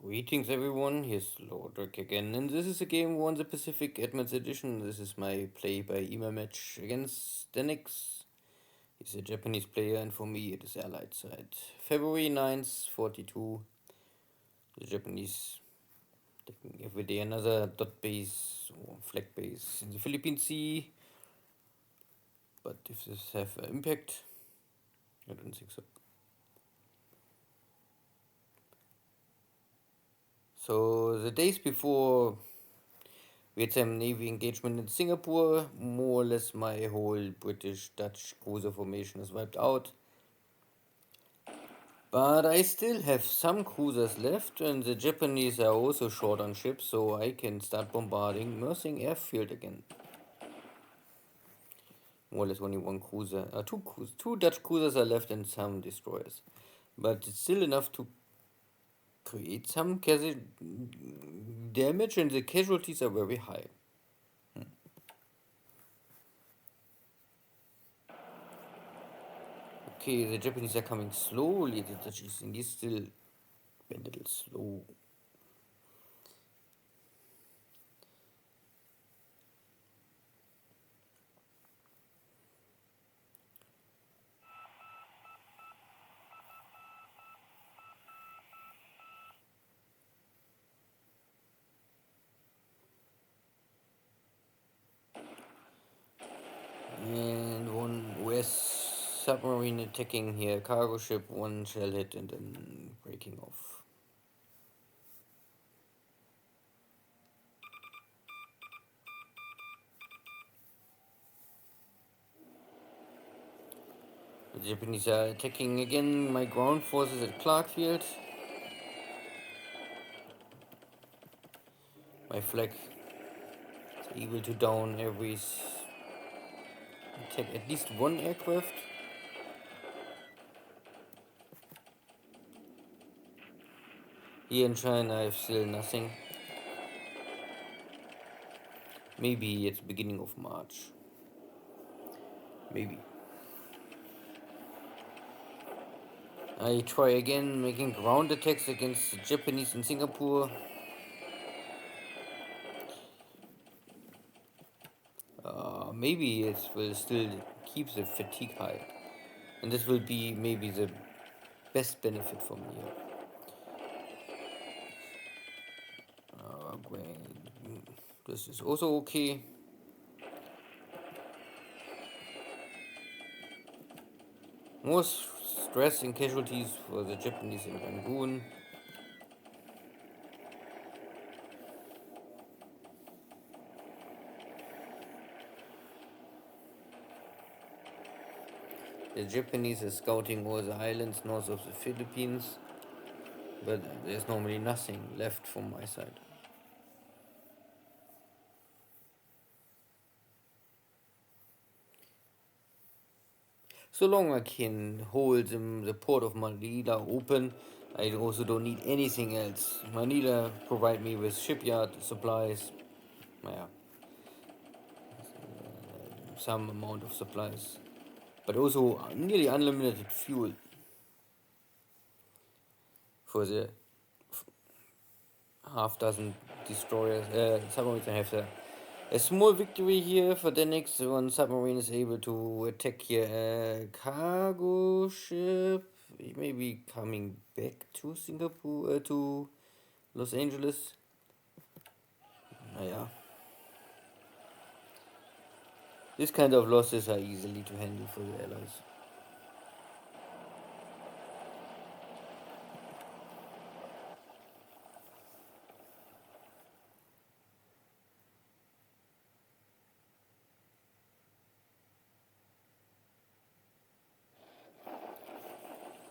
Greetings everyone, here's Lodrik again, and this is a game 1 the Pacific Admins Edition. This is my play by email match against Deaniks. He's a Japanese player, and for me it is Allied side. February 9th, 42. The Japanese taking every day another dot base or flag base in the Philippine Sea. But if this have an impact, I don't think so. So the days before Vietnam Navy engagement in Singapore, more or less my whole British-Dutch cruiser formation is wiped out. But I still have some cruisers left, and the Japanese are also short on ships, so I can start bombarding Mersing airfield again. More or less only one cruiser, two Dutch cruisers are left and some destroyers. But it's still enough to create some damage, and the casualties are very high. Okay, the Japanese are coming slowly. The Dutch East Indies still went a little slow. And one West submarine attacking here, cargo ship, one shell hit and then breaking off. The Japanese are attacking again my ground forces at Clarkfield. My flag is able to down every attack at least one aircraft. Here in China I have still nothing. Maybe it's beginning of March. Maybe. I try again making ground attacks against the Japanese in Singapore. Maybe it will still keep the fatigue high. And this will be maybe the best benefit for me here. This is also okay. More stress and casualties for the Japanese in Rangoon. The Japanese are scouting all the islands north of the Philippines, but there's normally nothing left from my side. So long I can hold the port of Manila open, I also don't need anything else. Manila provide me with shipyard supplies, yeah, some amount of supplies, but also nearly unlimited fuel for the half dozen destroyers, submarines I have there. A small victory here for Deaniks. One submarine is able to attack here a cargo ship. It may be coming back to Singapore, to Los Angeles. Yeah. This kind of losses are easily to handle for the Allies.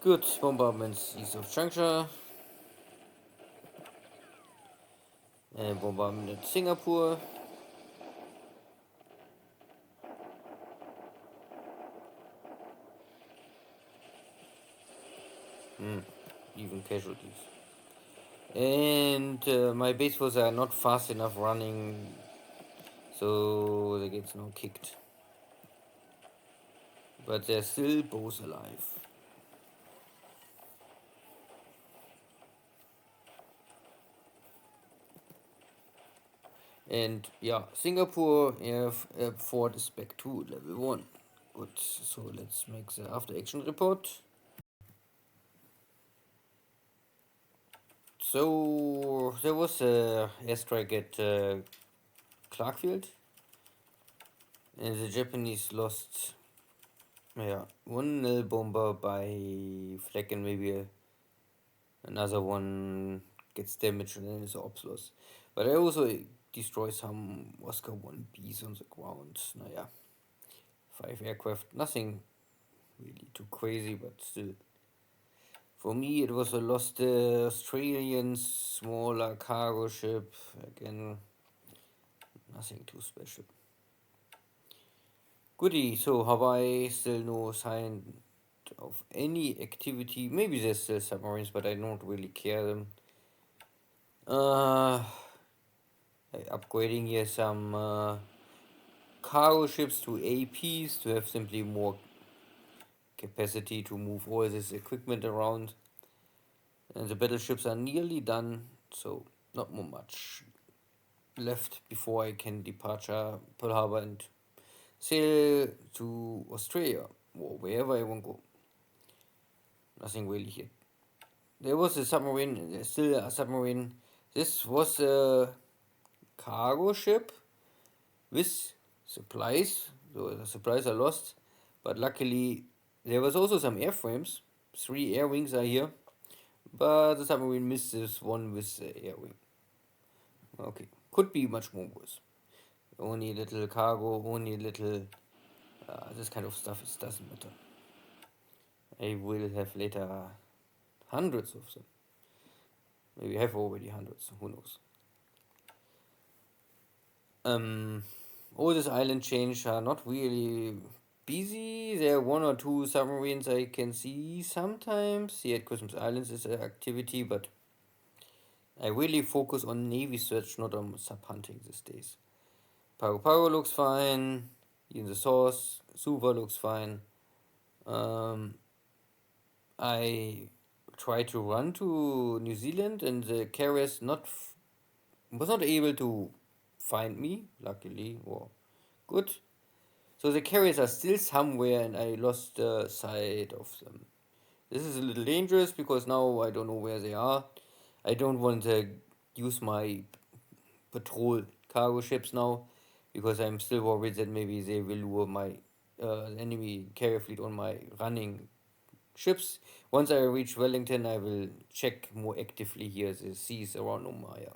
Good bombardments east of Changsha. And bombardment at Singapore. Even casualties. And my base forces are not fast enough running, so they get no kicked. But they're still both alive. And yeah, Singapore fort is back to level 1. Good, so let's make the after action report. So there was a airstrike at Clarkfield, and the Japanese lost, yeah, one nil bomber by flak, and maybe another one gets damaged and then it's ops loss. But I also destroy some Oscar 1Bs on the ground. Naja, 5 aircraft, nothing really too crazy, but still. For me, it was a lost Australian smaller cargo ship. Again, nothing too special. Goody, so Hawaii, still no sign of any activity. Maybe there's still submarines, but I don't really care them. Upgrading here some cargo ships to APs to have simply more capacity to move all this equipment around. And the battleships are nearly done, so not more much left before I can departure Pearl Harbor and sail to Australia or wherever I want to go. Nothing really here. There was a submarine, there's still a submarine. This was a cargo ship with supplies, so the supplies are lost, but luckily there was also some airframes. 3 air wings are here, but the submarine missed this one with the air wing. Okay, could be much more worse. Only little cargo, only little this kind of stuff. It doesn't matter. I will have later hundreds of them. Maybe I have already hundreds. Who knows? All this island change are not really busy. There are 1 or 2 submarines I can see sometimes. Here at Christmas Islands is an activity, but I really focus on Navy search, not on sub hunting these days. Pago Pago looks fine. In the source, Suva looks fine. I tried to run to New Zealand, and the carriers was not able to find me. Luckily, or good. So the carriers are still somewhere, and I lost sight of them. This is a little dangerous because now I don't know where they are. I don't want to use my patrol cargo ships now because I'm still worried that maybe they will lure my enemy carrier fleet on my running ships. Once I reach Wellington, I will check more actively here the seas around Omaya.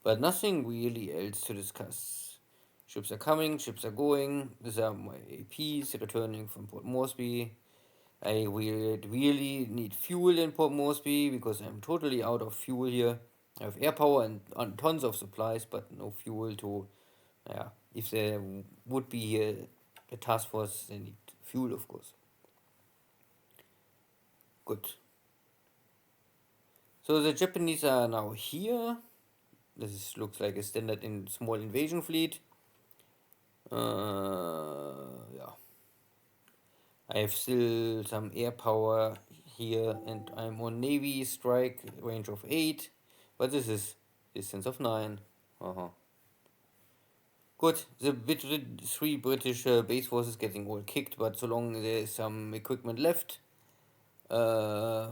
But nothing really else to discuss. Ships are coming, ships are going. These are my APs returning from Port Moresby. I will really need fuel in Port Moresby because I'm totally out of fuel here. I have air power and tons of supplies, but no fuel to. Yeah, if there would be a task force, they need fuel, of course. Good. So the Japanese are now here. This looks like a standard small invasion fleet. Yeah. I have still some air power here, and I'm on Navy strike range of 8, but this is distance of 9. Uh-huh. Good. The 3 British base forces getting all kicked, but so long there's some equipment left, I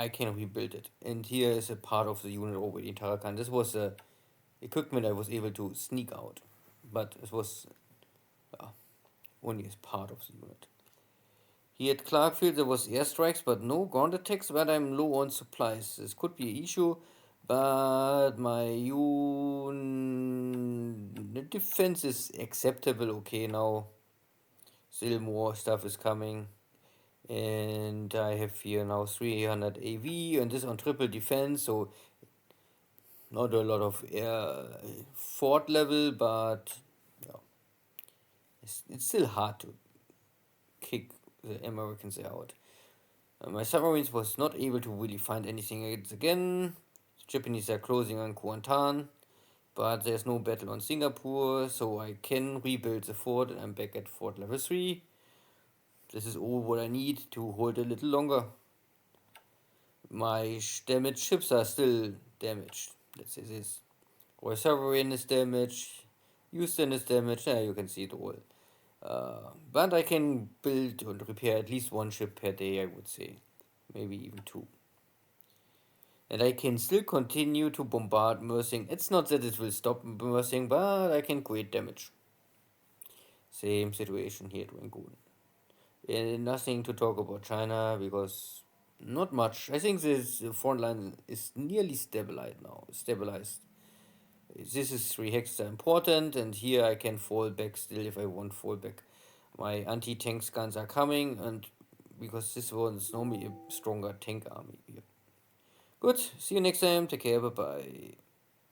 can rebuild it. And here is a part of the unit already in Tarakan. This was equipment I was able to sneak out, but it was only as part of the unit. Here at Clarkfield there was airstrikes but no ground attacks, but I'm low on supplies. This could be an issue, but my unit defense is acceptable okay now. Still more stuff is coming. And I have here now 300 AV and this on triple defense, so not a lot of air fort level, but yeah, it's still hard to kick the Americans out. My submarines was not able to really find anything again. The Japanese are closing on Kuantan, but there's no battle on Singapore, so I can rebuild the fort and I'm back at fort level 3. This is all what I need to hold a little longer. My damaged ships are still damaged. let's say this. Or Sovereign is damaged, Houston is damaged, yeah, you can see it all. But I can build and repair at least one ship per day, I would say. Maybe even two. And I can still continue to bombard Mersing. It's not that it will stop Mersing, but I can create damage. Same situation here to Rangoon. Nothing to talk about China because not much. I think this front line is nearly stabilized now. Stabilized. This is 3 hexer important, and here I can fall back still if I want fall back. My anti-tank guns are coming, and because this one is normally a stronger tank army here. Good, see you next time, take care, bye bye.